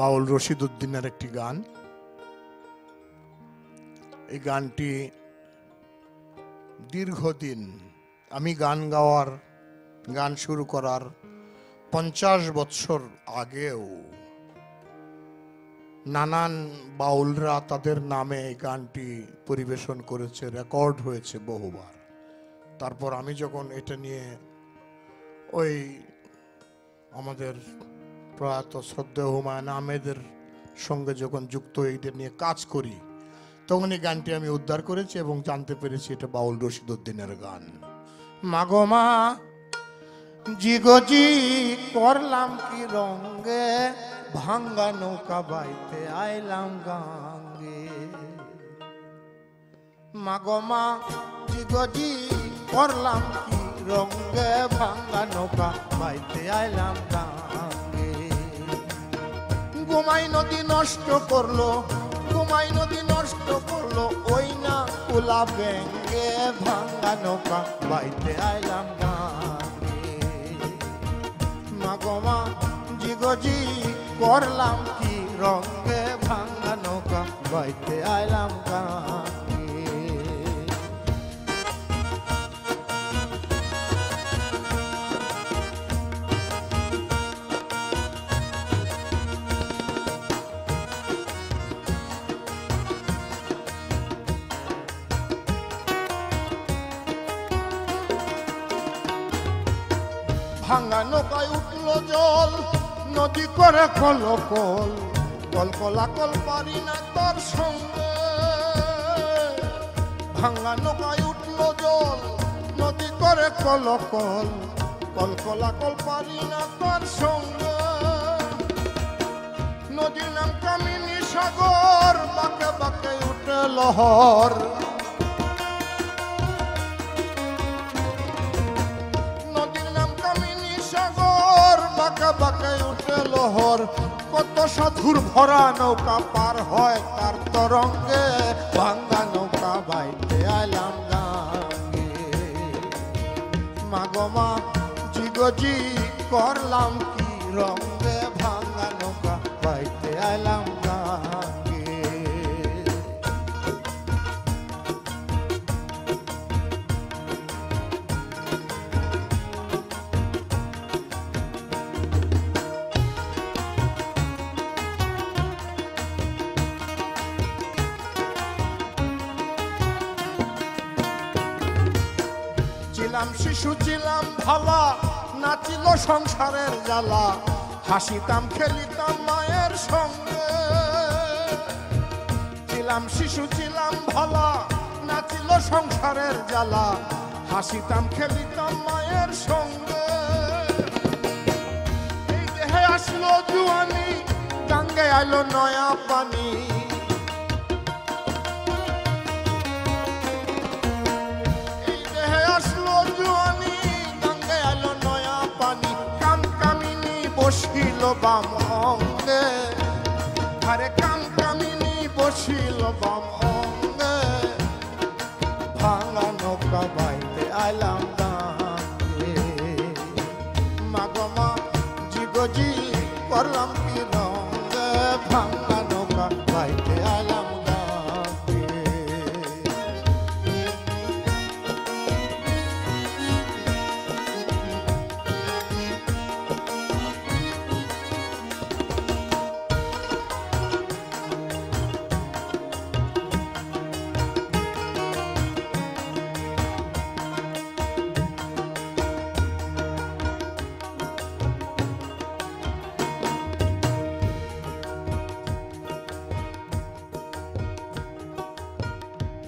বাউল রশিদ উদ্দিনের একটি গান। এই গানটি দীর্ঘদিন আমি গান শুরু করার 50 বছর আগেও নানান বাউলরা তাদের নামে এই গানটি পরিবেশন করেছে, রেকর্ড হয়েছে বহুবার। তারপর আমি যখন এটা নিয়ে ওই আমাদের প্রয়াত শ্রদ্ধেয় হুমায়ুন আহমেদের সঙ্গে যখন যুক্ত এইটা নিয়ে কাজ করি, তখন এই গানটি আমি উদ্ধার করেছি এবং জানতে পেরেছি এটা বাউল রশিদ উদ্দিনের গান। মাগো মা জিগজি করলাম কি রঙে, ভাঙ্গা নৌকা বাইতে আইলাম গাঙ্গে। মাগো মা জিগজি করলাম কি রঙে, ভাঙ্গা নৌকা বাইতে আইলাম গাঙ্গে। ঘুমাই নদী নষ্ট করলো, ঘুমাই নদী নষ্ট করলো, ওই না কুলা ব্যাঙ্গে, ভাঙ্গা নৌকা বাইতে আইলাম গাঙ্গে। মাগো মা জিগজি করলাম কি রঙে, ভাঙ্গা নৌকা বাইতে আইলাম গাঙ্গে। ভাঙ্গা নৌকায় উঠলো জল, নদী করে কলকল, কলকলাকল পারি না তোর সঙ্গে। ভাঙ্গা নৌকায় উঠলো জল, নদী করে কলকল, কলকলাকল পারি না তোর সঙ্গে। নদীর নাম কামিনী সাগর, বাঁকে বাঁকে উঠে লহর। বাঁকে উঠে লহর, কত সাধুর ভরা নৌকা পার হয় তার তরঙ্গে, ভাঙ্গা নৌকা বাইতে আইলাম গাঙ্গে। মাগো মা জিগজি করলাম কি রঙে, ভাঙ্গা নৌকা বাইতে আইলাম গাঙ্গে। ছিলাম শিশু ছিলাম ভালা, নাচিল সংসারের জ্বালা, হাসিতাম খেলিতাম মায়ের সঙ্গে। ছিলাম শিশু ছিলাম ভালা, নাচিল সংসারের জ্বালা, হাসিতাম খেলিতাম মায়ের সঙ্গে। এই দেহে আসলো জুয়ানি, গাঙ্গে আইলো নয়া পানি। জুয়ানি গাঙ্গে আলো নয়া পানি, কাম কামিনী বসিল বাম অঙ্গে। আরে কাম কামিনী বসিল বাম অঙ্গে, ভাঙ্গা নৌকা বাইতে আইলাম গাঙ্গে। মাগো মা জিগজি করলাম কি রঙে, ভাঙ্গা নৌকা বাইতে আইলাম গাঙ্গে।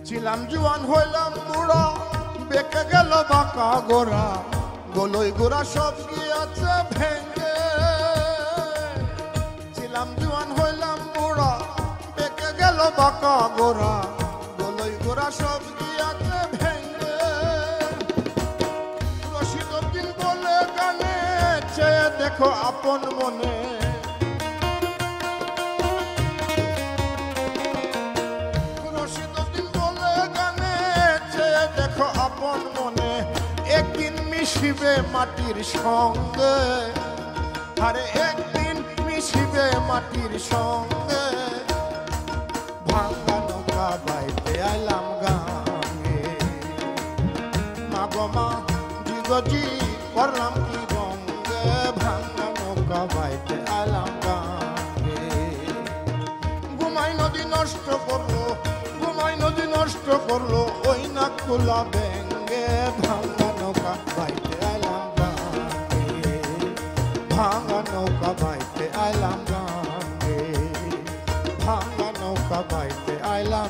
ছিলাম জুয়ান হইলাম বুড়া, বেঁকে গেল বাঁকা গোড়া, গোলই গোড়া সব গিয়াছে ভেঙে। ছিলাম জুয়ান হইলাম বুড়া, বেঁকে গেল বাঁকা গোড়া, গোলই গোড়া সব গিয়াছে ভেঙে। রশিদ উদ্দিন বলে গানে, চেয়ে দেখো আপন মনে। আপন মনে একদিন মিশিবে মাটির সঙ্গে, আরে একদিন মিশিবে মাটির সঙ্গে ভাঙ্গা নৌকা বাইতে আইলাম গাঙ্গে মাগমা জিগজি করলাম কি রঙ্গে ভাঙ্গা নৌকা বাইতে আইলাম গাঙ্গে ঘুমাই নদী নষ্ট করলো ঘুমাই নদী নষ্ট করলো ওই না খোলা ব্যাঙ্গে ভাঙ্গা নৌকা বাইতে আইলাম গাঙ্গে ভাঙ্গা নৌকা বাইতে আইলাম গাঙ্গে ভাঙ্গা নৌকা বাইতে আইলাম